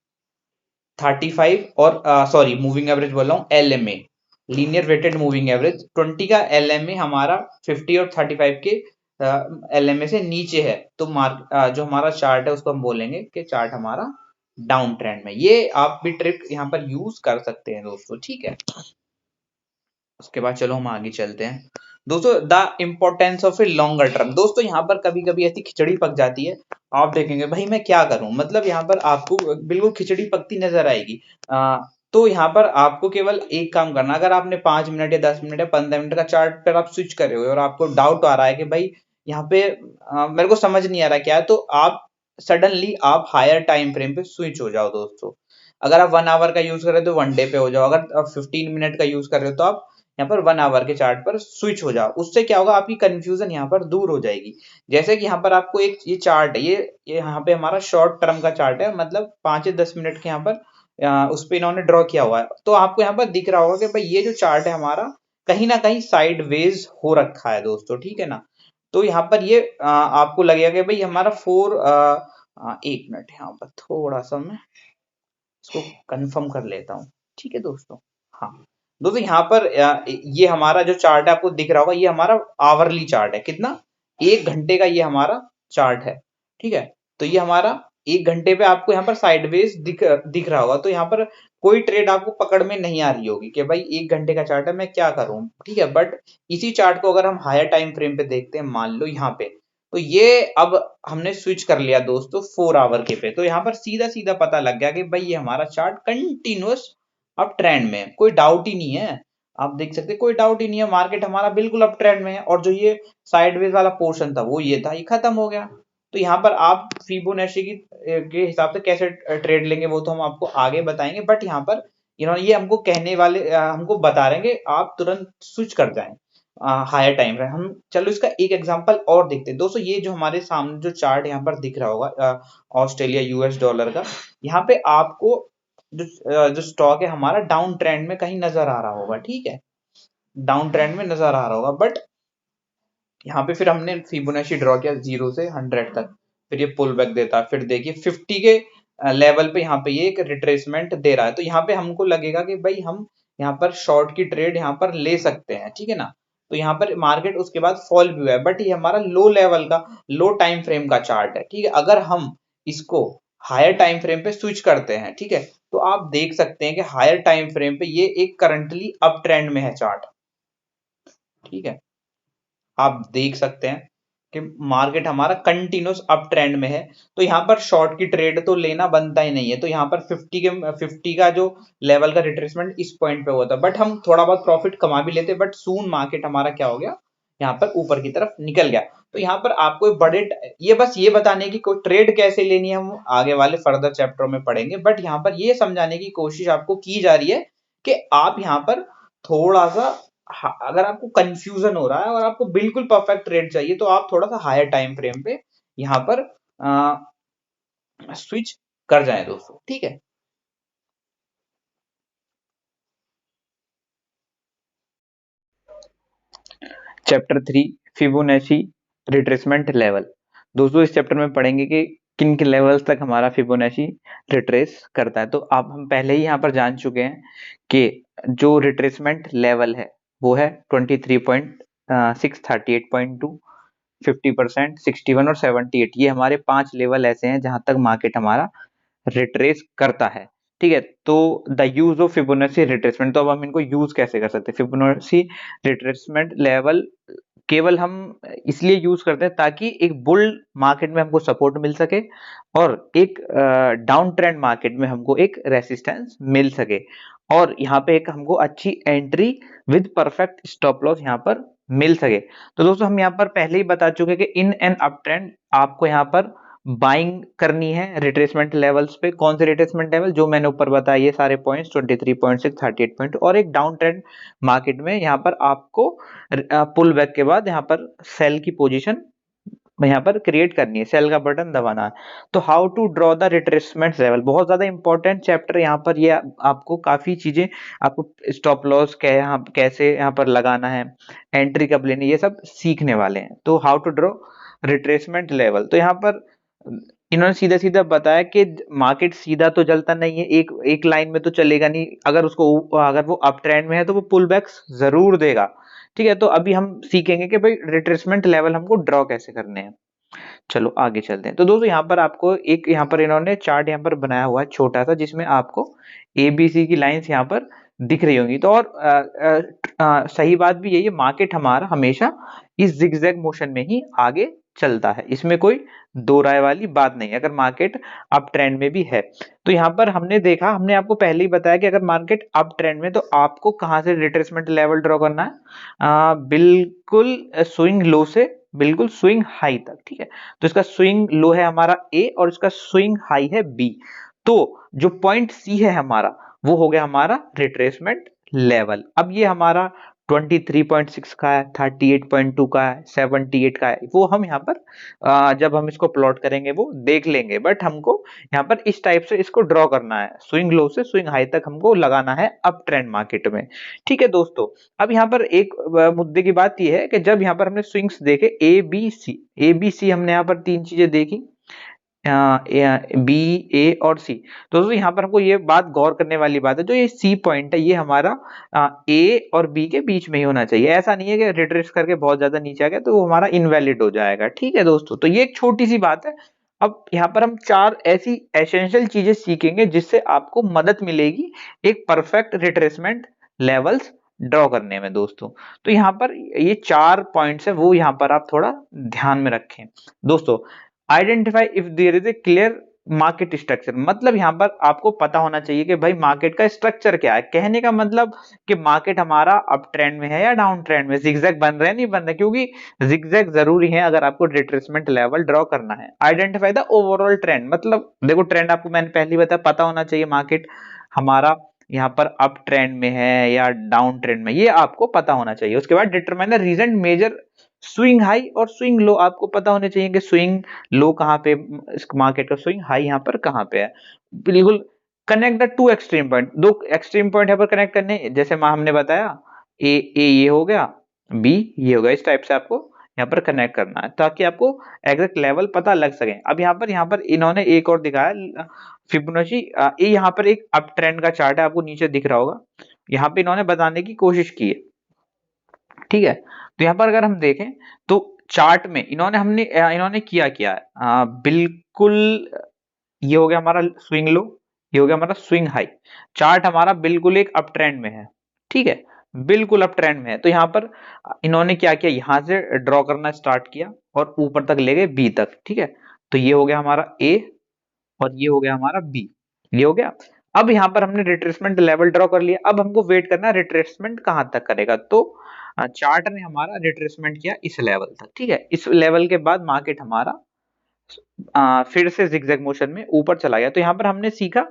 35 और सॉरी मूविंग एवरेज बोल रहा हूँ, LMA linear weighted moving average, 20 का LMA हमारा 50 और 35 के LMA से नीचे है, तो जो हमारा चार्ट है उसको हम बोलेंगे कि चार्ट हमारा डाउन ट्रेंड में। ये आप भी ट्रिक यहाँ पर यूज कर सकते हैं दोस्तों, ठीक है। उसके बाद चलो हम आगे चलते हैं दोस्तों। The importance of a longer term. दोस्तों यहाँ पर कभी कभी ऐसी खिचड़ी पक जाती है, आप देखेंगे भाई मैं क्या करूं, मतलब यहाँ पर आपको बिल्कुल खिचड़ी पकती नजर आएगी। तो यहाँ पर आपको केवल एक काम करना, अगर आपने 5 मिनट या 10 मिनट या 15 मिनट का चार्ट पर आप स्विच करे हुए और आपको डाउट आ रहा है कि भाई यहाँ पे मेरे को समझ नहीं आ रहा क्या है, तो आप सडनली आप हायर टाइम फ्रेम पे स्विच हो जाओ दोस्तों। अगर आप 1 आवर का यूज कर रहे हो तो 1 डे पे हो जाओ, अगर आप 15 मिनट का यूज कर रहे हो तो आप यहाँ पर 1 आवर के चार्ट पर स्विच हो जाओ। उससे क्या होगा, आपकी कंफ्यूजन यहाँ पर दूर हो जाएगी। जैसे कि यहाँ पर आपको एक ये चार्ट है, ये यहाँ पे हमारा शॉर्ट टर्म का चार्ट है, मतलब 5 या 10 मिनट के यहाँ पर उस पे इन्होंने ड्रॉ किया हुआ है। तो आपको यहाँ पर दिख रहा होगा कि भाई ये जो चार्ट है हमारा कहीं ना कहीं साइड वेज हो रखा है दोस्तों, ठीक है ना। तो यहाँ पर ये आपको लगेगा कि भाई हमारा 1 मिनट यहाँ पर थोड़ा सा मैं इसको कंफर्म कर लेता हूँ, ठीक है दोस्तों। हाँ दोस्तों यहाँ पर ये हमारा जो चार्ट है आपको दिख रहा होगा, ये हमारा आवरली चार्ट है, कितना 1 घंटे का ये हमारा चार्ट है, ठीक है। तो ये हमारा 1 घंटे पे आपको यहाँ पर साइडवेज दिख रहा होगा। तो यहाँ पर कोई ट्रेड आपको पकड़ में नहीं आ रही होगी कि भाई 1 घंटे का चार्ट है मैं क्या करूं, ठीक है। बट इसी चार्ट को अगर हम हायर टाइम फ्रेम पे देखते हैं, मान लो यहाँ पे, तो ये अब हमने स्विच कर लिया दोस्तों 4 आवर के पे, तो यहाँ पर सीधा सीधा पता लग गया कि भाई ये हमारा चार्ट कंटिन्यूअस अप ट्रेंड में है, कोई डाउट ही नहीं है। आप देख सकते हैं कोई डाउट ही नहीं है, मार्केट हमारा बिल्कुल अप ट्रेंड में है, और जो ये साइडवेज वाला पोर्शन था वो ये था, ये खत्म हो गया। तो यहाँ पर आप फिबोनाची की के हिसाब से कैसे ट्रेड लेंगे वो तो हम आपको आगे बताएंगे, बट यहाँ पर इन्होंने ये हमको कहने वाले हमको बता रहे हैं कि आप तुरंत स्विच कर जाएं हायर टाइम फ्रेम। हम चलो इसका एक एग्जांपल और देखते हैं दोस्तों। ये जो हमारे सामने जो चार्ट यहाँ पर दिख रहा होगा ऑस्ट्रेलिया यूएस डॉलर का, यहाँ पे आपको जो स्टॉक है हमारा डाउन ट्रेंड में कहीं नजर आ रहा होगा, ठीक है, डाउन ट्रेंड में नजर आ रहा होगा। बट यहाँ पे फिर हमने फिबोनाची ड्रॉ किया 0 से 100 तक, फिर ये पुल बैक देता है, फिर देखिए 50 के लेवल पे यहाँ पे ये एक रिट्रेसमेंट दे रहा है। तो यहाँ पे हमको लगेगा कि भाई हम यहाँ पर शॉर्ट की ट्रेड यहाँ पर ले सकते हैं, ठीक है ना। तो यहाँ पर मार्केट उसके बाद फॉल भी हुआ है, बट ये हमारा लो लेवल का लो टाइम फ्रेम का चार्ट है, ठीक है। अगर हम इसको हायर टाइम फ्रेम पे स्विच करते हैं, ठीक है, तो आप देख सकते हैं कि हायर टाइम फ्रेम पे ये एक करंटली अप ट्रेंड में है चार्ट, ठीक है। आप देख सकते हैं कि मार्केट हमारा कंटिन्यूस अप ट्रेंड में है। तो यहाँ पर शॉर्ट की ट्रेड तो लेना बनता ही नहीं है। तो यहाँ पर 50 का जो लेवल का रिट्रेसमेंट इस पॉइंट पे हुआ था, बट हम थोड़ा बहुत प्रॉफिट कमा भी लेते, बट सून मार्केट हमारा क्या हो गया, यहाँ पर ऊपर की तरफ निकल गया। तो यहाँ पर आपको ये बस ये बताने की कोई ट्रेड कैसे लेनी है हम आगे वाले फर्दर चैप्टर में पढ़ेंगे, बट यहाँ पर ये समझाने की कोशिश आपको की जा रही है कि आप यहाँ पर थोड़ा सा अगर आपको कंफ्यूजन हो रहा है और आपको बिल्कुल परफेक्ट रेट चाहिए, तो आप थोड़ा सा हायर टाइम फ्रेम पे यहाँ पर स्विच कर जाएं दोस्तों, ठीक है। Chapter 3 Fibonacci retracement level. दोस्तों इस चैप्टर में पढ़ेंगे कि किन किन लेवल्स तक हमारा फिबोनाची रिट्रेस करता है। तो आप हम पहले ही यहाँ पर जान चुके हैं कि जो रिट्रेसमेंट लेवल है वो है 23.638.2, 50%, 61 और 78। ये हमारे 5 लेवल ऐसे हैं जहां तक मार्केट हमारा रिट्रेस करता है, ठीक है। तो the use of Fibonacci retracement, तो अब हम इनको यूज कैसे कर सकते हैं। फिबोनाची रिट्रेसमेंट लेवल केवल हम इसलिए यूज करते हैं ताकि एक बुल मार्केट में हमको सपोर्ट मिल सके और एक डाउन ट्रेंड मार्केट में हमको एक रेसिस्टेंस मिल सके, और यहाँ पे एक हमको अच्छी entry with perfect stop loss यहाँ पर मिल सके। तो दोस्तों हम यहाँ पर पहले ही बता चुके कि इन एन अप ट्रेंड आपको यहाँ पर बाइंग करनी है रिट्रेसमेंट लेवल्स पे। कौन से रिट्रेसमेंट लेवल जो मैंने ऊपर बताया, ये सारे पॉइंट्स 23.6, 38 पॉइंट, और एक डाउन ट्रेंड मार्केट में यहाँ पर आपको पुल बैक के बाद यहाँ पर सेल की पोजीशन यहाँ पर क्रिएट करनी है, सेल का बटन दबाना है। तो how to draw the retracement level, बहुत ज्यादा इंपॉर्टेंट चैप्टर यहाँ पर। ये आपको काफी चीजें, आपको स्टॉप लॉस यहाँ कैसे यहाँ पर लगाना है, एंट्री कब लेनी, ये सब सीखने वाले हैं। तो how to draw retracement level, तो यहाँ पर इन्होंने सीधा सीधा बताया कि मार्केट सीधा तो चलता नहीं है, एक एक लाइन में तो चलेगा नहीं। अगर वो अप ट्रेंड में है तो वो पुल बैक्स जरूर देगा, ठीक है। तो अभी हम सीखेंगे कि भाई रिट्रेसमेंट लेवल हमको ड्रॉ कैसे करने हैं। चलो आगे चलते हैं। तो दोस्तों यहाँ पर आपको एक यहाँ पर इन्होंने चार्ट यहाँ पर बनाया हुआ है छोटा सा, जिसमें आपको ABC की लाइंस यहाँ पर दिख रही होंगी। तो और सही बात भी यही है, मार्केट हमारा हमेशा इस जिगजैग मोशन में ही आगे चलता है, इसमें कोई दो राय वाली बात नहीं है, अगर मार्केट अप ट्रेंड में भी है। तो यहाँ पर हमने देखा, हमने आपको पहले ही बताया कि अगर मार्केट अप ट्रेंड में तो आपको कहाँ से रिट्रेसमेंट लेवल ड्रॉ करना है, बिल्कुल स्विंग लो से बिल्कुल स्विंग हाई तक, ठीक है। तो इसका स्विंग लो है हमारा A और इसका स्विंग हाई है B। तो जो पॉइंट C है हमारा, वो हो गया हमारा रिट्रेसमेंट लेवल। अब ये हमारा 23.6 का है, 38.2 का है, 78 का है, वो हम यहाँ पर जब हम इसको प्लॉट करेंगे वो देख लेंगे, बट हमको यहाँ पर इस टाइप से इसको ड्रॉ करना है, स्विंग लो से स्विंग हाई तक हमको लगाना है अप ट्रेंड मार्केट में, ठीक है दोस्तों। अब यहाँ पर एक मुद्दे की बात यह है कि जब यहाँ पर हमने स्विंग्स देखे A B C हमने यहाँ पर तीन चीजें देखी, B A और C। तो दोस्तों यहाँ पर हमको ये बात गौर करने वाली बात है, जो ये C पॉइंट है ये हमारा A और B के बीच में ही होना चाहिए। ऐसा नहीं है कि रिट्रेस करके बहुत ज्यादा नीचे आ गया तो वो हमारा इनवैलिड हो जाएगा, ठीक है दोस्तों। तो ये एक छोटी सी बात है। अब यहाँ पर हम चार ऐसी एसेंशियल चीजें सीखेंगे जिससे आपको मदद मिलेगी एक परफेक्ट रिट्रेसमेंट लेवल्स ड्रॉ करने में दोस्तों। तो यहाँ पर ये चार पॉइंट्स है, वो यहाँ पर आप थोड़ा ध्यान में रखें दोस्तों। Identify if there is a clear market structure, मतलब यहाँ पर आपको पता होना चाहिए कि भाई मार्केट का स्ट्रक्चर क्या है। कहने का मतलब कि मार्केट हमारा अप ट्रेंड में है या डाउन ट्रेंड में, जिगजैग बन रहे हैं नहीं बन रहे, क्योंकि जिगजैग जरूरी है अगर आपको रिट्रेसमेंट लेवल ड्रॉ करना है। आइडेंटिफाई द ओवरऑल ट्रेंड, मतलब देखो ट्रेंड आपको मैंने पहले बताया, पता होना चाहिए मार्केट हमारा यहाँ पर अप ट्रेंड में है या डाउन ट्रेंड में, ये आपको पता होना चाहिए। उसके बाद determine the region major swing high और स्विंग लो, आपको पता होने चाहिए कि स्विंग लो कहाँ पे, इस मार्केट का स्विंग हाई यहाँ पर कहाँ पे है। बिल्कुल connect the two extreme point, दो एक्सट्रीम पॉइंट यहाँ पर कनेक्ट करने, जैसे हमने बताया ए ये हो गया, बी ये हो गया, इस टाइप से आपको यहाँ पर कनेक्ट करना है ताकि आपको एग्जैक्ट लेवल पता लग सके। अब यहाँ पर इन्होंने एक और दिखाया फिबोनाची, ये यहाँ पर एक अप ट्रेंड का चार्ट है, आपको नीचे दिख रहा होगा, यहाँ पे इन्होंने बताने की कोशिश की है, ठीक है। तो यहाँ पर अगर हम देखें तो चार्ट में इन्होंने किया क्या है, बिल्कुल ये हो गया हमारा स्विंग लो, ये हो गया हमारा स्विंग हाई। चार्ट हमारा बिल्कुल एक अप ट्रेंड में है, ठीक है, बिल्कुल अप ट्रेंड में है। तो यहाँ पर इन्होंने क्या किया, यहां से ड्रॉ करना स्टार्ट किया और ऊपर तक ले गए बी तक, ठीक है। तो ये हो गया हमारा ए और ये हो गया हमारा बी, ये हो गया। अब यहाँ पर हमने रिट्रेसमेंट लेवल ड्रॉ कर लिया, अब हमको वेट करना है रिट्रेसमेंट कहां तक करेगा। तो चार्ट ने हमारा रिट्रेसमेंट किया इस लेवल तक, ठीक है। इस लेवल के बाद मार्केट हमारा फिर से जिगजैग मोशन में ऊपर चला गया। तो यहाँ पर हमने सीखा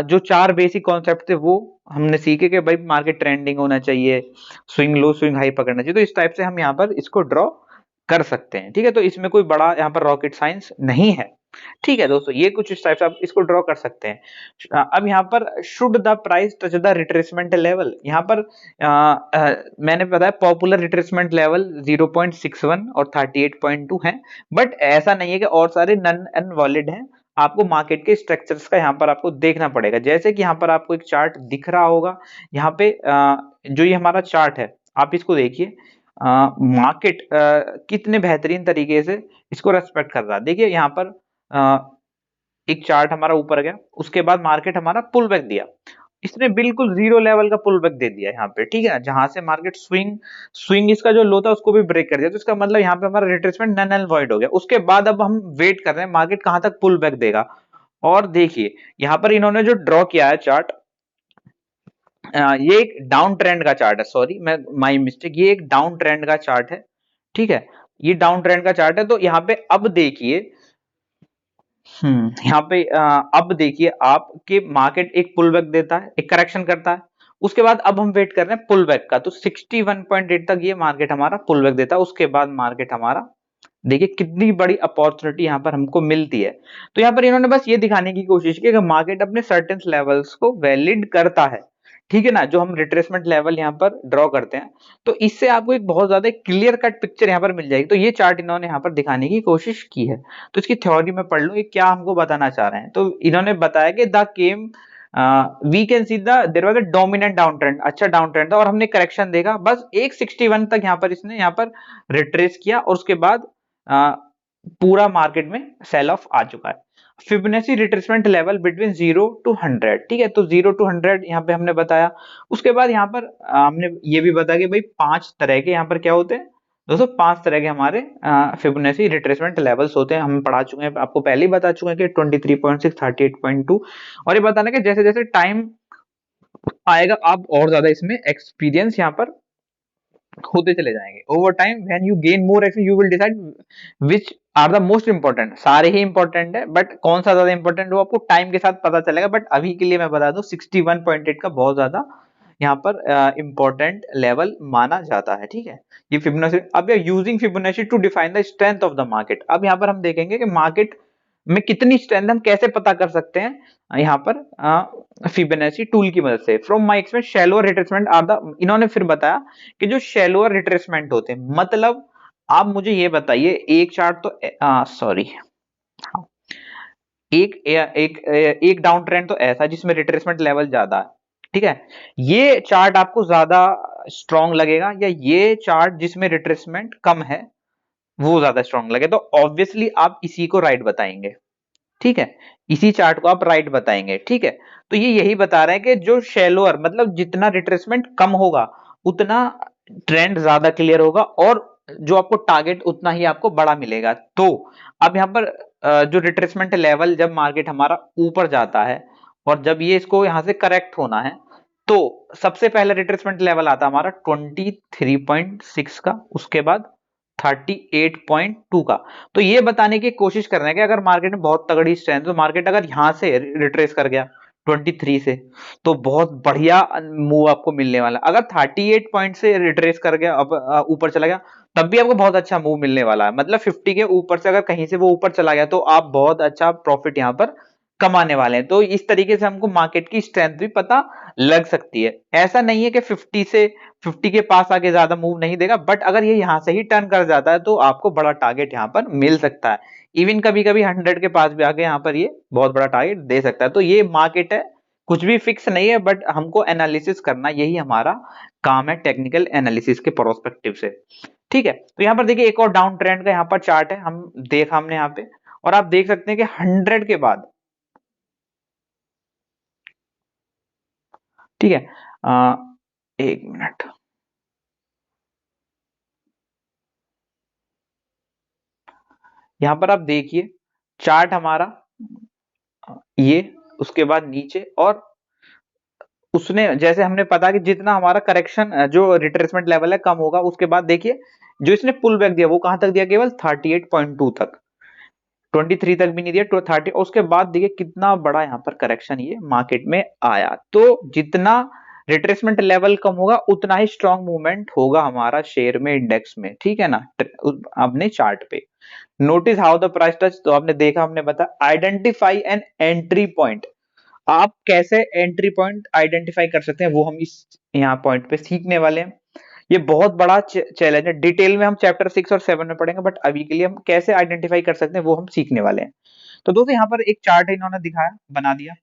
जो चार बेसिक कॉन्सेप्ट थे वो हमने सीखे कि भाई मार्केट ट्रेंडिंग होना चाहिए, स्विंग लो स्विंग हाई पकड़ना चाहिए। तो इस टाइप से हम यहाँ पर इसको ड्रॉ कर सकते हैं, ठीक है। तो इसमें कोई बड़ा यहाँ पर रॉकेट साइंस नहीं है, ठीक है दोस्तों। ये कुछ इस टाइप से आप इसको ड्रॉ कर सकते हैं। अब यहाँ पर should the price touch the retracement level, यहाँ पर मैंने बताया पॉपुलर रिट्रेसमेंट लेवल 0.61 और 38.2 है, बट ऐसा नहीं है कि और सारे नन अनवॉलिड हैं। आपको मार्केट के स्ट्रक्चर्स का यहाँ पर आपको देखना पड़ेगा, जैसे कि यहाँ पर आपको एक चार्ट दिख रहा होगा, यहाँ पे जो ये हमारा चार्ट है आप इसको देखिए, मार्केट कितने बेहतरीन तरीके से इसको रेस्पेक्ट कर रहा है। देखिए यहाँ पर एक चार्ट हमारा ऊपर गया, उसके बाद मार्केट हमारा पुल बैक दिया, इसने बिल्कुल जीरो लेवल का पुल बैक दे दिया यहाँ पे, ठीक है। जहां से मार्केट स्विंग इसका जो लो था उसको भी ब्रेक कर दिया, तो इसका मतलब यहाँ पे हमारा रिट्रेसमेंट नन एंड वॉइड हो गया। उसके बाद अब हम वेट कर रहे हैं मार्केट कहां तक पुल बैक देगा। और देखिए यहाँ पर इन्होंने जो ड्रॉ किया है चार्ट, ये एक डाउन ट्रेंड का चार्ट है, सॉरी मैं माई मिस्टेक, ये एक डाउन ट्रेंड का चार्ट है, ठीक है। ये डाउन ट्रेंड का चार्ट है। तो यहाँ पे अब देखिए, यहाँ पे अब देखिए आप कि मार्केट एक पुल बैक देता है, एक करेक्शन करता है, उसके बाद अब हम वेट कर रहे हैं पुल बैक का। तो 61.8 तक ये मार्केट हमारा पुल बैक देता है, उसके बाद मार्केट हमारा देखिए कितनी बड़ी अपॉर्चुनिटी यहाँ पर हमको मिलती है। तो यहाँ पर इन्होंने बस ये दिखाने की कोशिश की कि मार्केट अपने सर्टेन लेवल्स को वैलिड करता है, ठीक है ना, जो हम रिट्रेसमेंट लेवल यहाँ पर ड्रॉ करते हैं। तो इससे आपको एक बहुत ज्यादा क्लियर कट पिक्चर यहाँ पर मिल जाएगी। तो ये चार्ट इन्होंने यहाँ पर दिखाने की कोशिश की है। तो इसकी थ्योरी में पढ़ लो ये क्या हमको बताना चाह रहे हैं। तो इन्होंने बताया कि the came we can see the there was a dominant down trend, अच्छा डाउन ट्रेंड था और हमने करेक्शन देखा, बस एक 61 तक यहाँ पर इसने यहाँ पर रिट्रेस किया और उसके बाद पूरा मार्केट में सेल ऑफ आ चुका है। Fibonacci retracement level between 0 to 100, ठीक है, तो 0 to 100 यहाँ पे हमने बताया। उसके बाद यहाँ पर हमने ये भी बताया कि भाई 5 तरह के यहाँ पर क्या होते हैं दोस्तों, 5 तरह के हमारे फिबोनाची रिट्रेसमेंट लेवल्स होते हैं। हम पढ़ा चुके हैं, आपको पहले ही बता चुके हैं कि 23.6, 38.2। और ये बताना कि जैसे जैसे टाइम आएगा आप और ज्यादा इसमें एक्सपीरियंस यहाँ पर होते चले जाएंगे। Over time when you gain more experience you will decide which are the most important. सारे ही इंपॉर्टेंट है, बट कौन सा ज्यादा इंपॉर्टेंट वो आपको टाइम के साथ पता चलेगा। बट अभी के लिए मैं बता दूं 61.8 का बहुत ज्यादा यहाँ पर इंपॉर्टेंट लेवल माना जाता है, ठीक है। ये फिबोनाची, अब using Fibonacci to define the strength of the market. अब यहाँ पर हम देखेंगे कि मार्केट में कितनी स्ट्रेंथ हम कैसे पता कर सकते हैं यहाँ पर फिबोनाची टूल की मदद से। From my experience shallower retracement are the, इन्होंने फिर बताया कि जो शैलोअर रिट्रेसमेंट होते हैं, मतलब आप मुझे ये बताइए, एक चार्ट तो सॉरी एक डाउन ट्रेंड तो ऐसा जिसमें रिट्रेसमेंट लेवल ज्यादा है, ठीक है। ये चार्ट आपको ज्यादा स्ट्रॉन्ग लगेगा या ये चार्ट जिसमें रिट्रेसमेंट कम है वो ज्यादा स्ट्रॉन्ग लगे? तो ऑब्वियसली आप इसी को राइट बताएंगे, ठीक है, इसी चार्ट को आप राइट बताएंगे, ठीक है। तो ये यही बता रहे हैं कि जो शैलोअर मतलब जितना रिट्रेसमेंट कम होगा उतना ट्रेंड ज्यादा क्लियर होगा और जो आपको टारगेट उतना ही आपको बड़ा मिलेगा। तो अब यहाँ पर जो रिट्रेसमेंट लेवल जब मार्केट हमारा ऊपर जाता है और जब ये इसको यहां से करेक्ट होना है तो सबसे पहले रिट्रेसमेंट लेवल आता है हमारा 23.6 का, उसके बाद 38.2 का। तो ये बताने की कोशिश कर रहे हैं कि अगर मार्केट में बहुत तगड़ी स्ट्रेंथ, तो मार्केट अगर यहां से रिट्रेस कर गया 23 से तो बहुत बढ़िया मूव आपको मिलने वाला। अगर 38 पॉइंट से रिट्रेस कर गया, अब ऊपर चला गया, तब भी आपको बहुत अच्छा मूव मिलने वाला है। मतलब 50 के ऊपर से अगर कहीं से वो ऊपर चला गया तो आप बहुत अच्छा प्रॉफिट यहाँ पर कमाने वाले हैं। तो इस तरीके से हमको मार्केट की स्ट्रेंथ भी पता लग सकती है। ऐसा नहीं है कि 50 के पास आके ज्यादा मूव नहीं देगा, बट अगर ये यहां से ही टर्न कर जाता है तो आपको बड़ा टारगेट यहाँ पर मिल सकता है। इवन कभी कभी 100 के पास भी आके यहाँ पर ये बहुत बड़ा टारगेट दे सकता है। तो ये मार्केट है, कुछ भी फिक्स नहीं है, बट हमको एनालिसिस करना यही हमारा काम है टेक्निकल एनालिसिस के प्रोस्पेक्टिव से, ठीक है। तो यहाँ पर देखिए एक और डाउन ट्रेंड का यहाँ पर चार्ट है, हम देखा हमने यहाँ पे, और आप देख सकते हैं कि 100 के बाद, ठीक है, एक मिनट, यहां पर आप देखिए चार्ट हमारा ये, उसके बाद नीचे, और उसने जैसे हमने पता कि जितना हमारा करेक्शन जो रिट्रेसमेंट लेवल है कम होगा, उसके बाद देखिए जो इसने पुल बैक दिया वो कहां तक दिया, केवल 38.2 तक, 23 तक भी नहीं दिया, तो 30। उसके बाद देखिए कितना बड़ा यहाँ पर करेक्शन ये मार्केट में आया। तो जितना रिट्रेसमेंट लेवल कम होगा उतना ही स्ट्रॉन्ग मूवमेंट होगा हमारा शेयर में, इंडेक्स में, ठीक है ना। अपने चार्ट पे notice how the price touch, तो आपने देखा, हमने बताया आइडेंटिफाई एन एंट्री पॉइंट। आप कैसे एंट्री पॉइंट आइडेंटिफाई कर सकते हैं वो हम इस यहाँ पॉइंट पे सीखने वाले हैं। ये बहुत बड़ा चैलेंज है, डिटेल में हम चैप्टर 6 और 7 में पढ़ेंगे, बट अभी के लिए हम कैसे आइडेंटिफाई कर सकते हैं वो हम सीखने वाले हैं। तो दोस्तों यहाँ पर एक चार्ट है, इन्होंने दिखाया, बना दिया।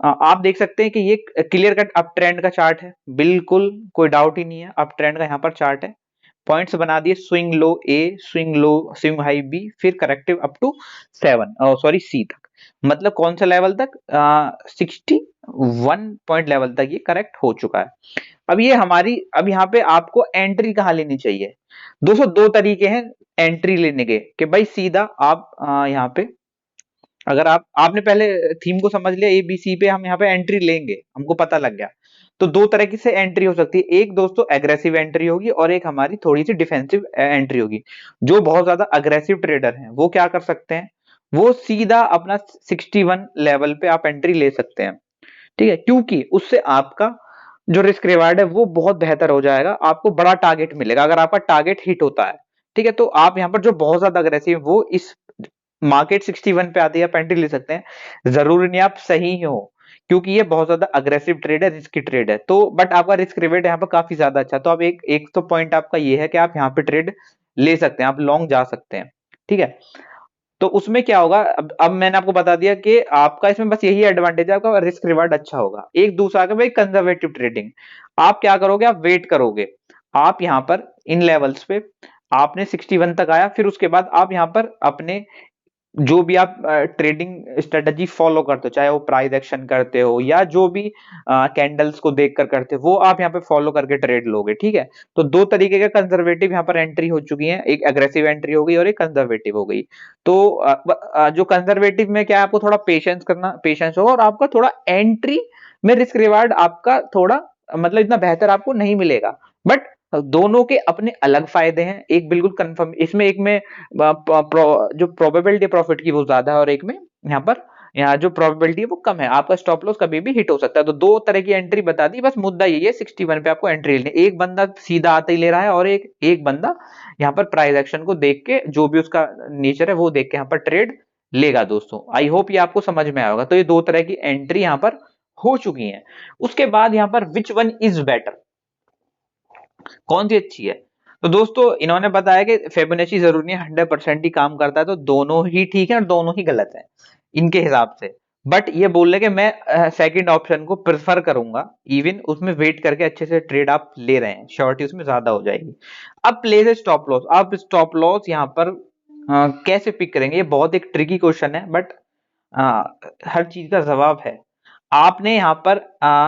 आप देख सकते हैं कि ये क्लियर कट अप ट्रेंड का चार्ट है, बिल्कुल कोई डाउट ही नहीं है, अप ट्रेंड का यहाँ पर चार्ट है। पॉइंट्स बना दिए, swing low A, swing low, swing high B, फिर corrective up to 7, sorry C तक, मतलब कौन सा लेवल तक, 61 पॉइंट लेवल तक ये करेक्ट हो चुका है। अब ये हमारी, अब यहाँ पे आपको एंट्री कहाँ लेनी चाहिए दोस्तों, दो तरीके हैं एंट्री लेने के, कि भाई सीधा आप यहाँ पे, अगर आपने पहले थीम को समझ लिया ए बी सी पे, हम यहाँ पे एंट्री लेंगे, हमको पता लग गया। तो दो तरह की से एंट्री हो सकती है, एक दोस्तों एग्रेसिव एंट्री होगी और एक हमारी थोड़ी सी डिफेंसिव एंट्री होगी। जो बहुत ज्यादा अग्रेसिव ट्रेडर हैं वो क्या कर सकते हैं, वो सीधा अपना 61 लेवल पे आप एंट्री ले सकते हैं, ठीक है, क्योंकि उससे आपका जो रिस्क रिवार्ड है वो बहुत बेहतर हो जाएगा, आपको बड़ा टारगेट मिलेगा अगर आपका टारगेट हिट होता है, ठीक है। तो आप यहाँ पर जो बहुत ज्यादा अग्रेसिव वो इस मार्केट 61 पे आते हैं आप एंट्री ले सकते हैं, जरूरी नहीं आप सही हो, क्योंकि ये बहुत ज्यादा अग्रेसिव ट्रेड है, रिस्की ट्रेड है। तो बट आपका रिस्क रिवेट यहाँ पर काफी ज्यादा अच्छा, तो आप एक एक तो पॉइंट आपका ये है कि आप यहाँ पे ट्रेड ले सकते हैं, आप लॉन्ग जा सकते हैं, ठीक है। तो उसमें क्या होगा, अब मैंने आपको बता दिया कि आपका इसमें बस यही एडवांटेज है, आपका रिस्क रिवार्ड अच्छा होगा। एक दूसरा का भाई कंजर्वेटिव ट्रेडिंग, आप क्या करोगे, आप वेट करोगे, आप यहाँ पर इन लेवल्स पे आपने 61 तक आया, फिर उसके बाद आप यहाँ पर अपने जो भी आप ट्रेडिंग स्ट्रेटजी फॉलो करते हो, चाहे वो प्राइस एक्शन करते हो या जो भी कैंडल्स को देखकर करते हो, वो आप यहाँ पे फॉलो करके ट्रेड लोगे, ठीक है। तो दो तरीके के कंजर्वेटिव यहाँ पर एंट्री हो चुकी है, एक एग्रेसिव एंट्री हो गई और एक कंजर्वेटिव हो गई। तो जो कंजर्वेटिव में क्या है, आपको थोड़ा पेशेंस होगा और आपका थोड़ा एंट्री में रिस्क रिवार्ड आपका थोड़ा मतलब इतना बेहतर आपको नहीं मिलेगा, बट दोनों के अपने अलग फायदे हैं। एक बिल्कुल कंफर्म, इसमें एक में जो प्रोबेबिलिटी प्रॉफिट की वो ज्यादा है और एक में यहाँ जो प्रोबेबिलिटी है वो कम है, आपका स्टॉप लॉस कभी भी हिट हो सकता है। तो दो तरह की एंट्री बता दी, बस मुद्दा यही है 61 पे आपको एंट्री लेनी। एक बंदा सीधा आते ही ले रहा है और एक बंदा यहाँ पर प्राइस एक्शन को देख के, जो भी उसका नेचर है वो देख के यहाँ पर ट्रेड लेगा। दोस्तों आई होप ये आपको समझ में आएगा। तो ये दो तरह की एंट्री यहाँ पर हो चुकी है। उसके बाद यहाँ पर विच वन इज बेटर, कौन सी अच्छी है। तो दोस्तों इन्होंने बताया कि फिबोनाची जरूरी नहीं 100% ही काम करता है, तो दोनों ही ठीक है और दोनों ही गलत है इनके हिसाब से। बट ये बोल रहे कि मैं सेकंड ऑप्शन को प्रेफर करूंगा, इवन उसमें वेट करके अच्छे से ट्रेड आप ले रहे हैं, श्योरिटी उसमें ज्यादा हो जाएगी। अब प्लेस स्टॉप लॉस, आप स्टॉप लॉस यहाँ पर कैसे पिक करेंगे, ये बहुत एक ट्रिकी क्वेश्चन है, बट हर चीज का जवाब है। आपने यहाँ पर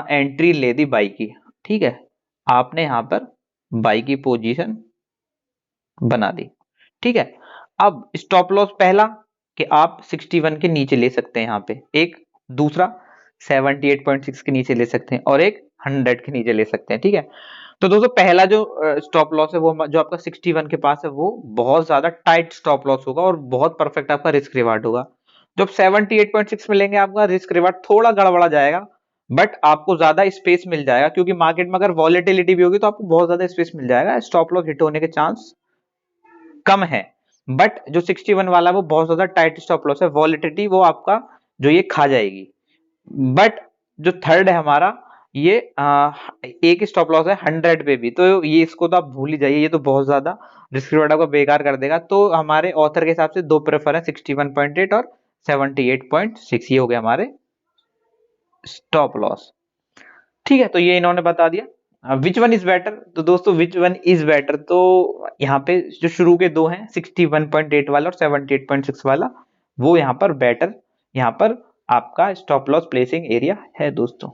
एंट्री ले दी बाई की, ठीक है, आपने यहाँ पर बाई की पोजीशन बना दी, ठीक है। अब स्टॉप लॉस पहला कि आप 61 के नीचे ले सकते हैं यहाँ पे, एक दूसरा 78.6 के नीचे ले सकते हैं और एक 100 के नीचे ले सकते हैं, ठीक है। तो दोस्तों पहला जो स्टॉप लॉस है वो जो आपका 61 के पास है वो बहुत ज्यादा टाइट स्टॉप लॉस होगा और बहुत परफेक्ट आपका रिस्क रिवार्ड होगा। जब 78.6 में लेंगे आपका रिस्क रिवार्ड थोड़ा गड़बड़ा जाएगा, बट आपको ज्यादा स्पेस मिल जाएगा, क्योंकि मार्केट में अगर वॉलेटिलिटी भी होगी तो आपको बहुत ज्यादा स्पेस मिल जाएगा, स्टॉप लॉस हिट होने के चांस कम है। बट जो 61 वाला वो बहुत ज्यादा टाइट स्टॉप लॉस है, वॉलेटिलिटी वो आपका जो ये खा जाएगी। बट जो थर्ड है हमारा, ये एक स्टॉप लॉस है 100 पे भी, तो ये इसको तो आप भूल ही जाइए, ये तो बहुत ज्यादा रिस्क रिवार्ड को बेकार कर देगा। तो हमारे ऑथर के हिसाब से दो प्रेफर है, 61.8 और 78.6, ये हो गए हमारे स्टॉप लॉस, ठीक है। तो ये इन्होंने बता दिया। विच वन इज बेटर, तो दोस्तों विच वन इज बेटर, तो यहाँ पे जो शुरू के दो हैं 61.8 वाला और 78.6 वाला, वो यहाँ पर बेटर, यहाँ पर आपका स्टॉप लॉस प्लेसिंग एरिया है दोस्तों।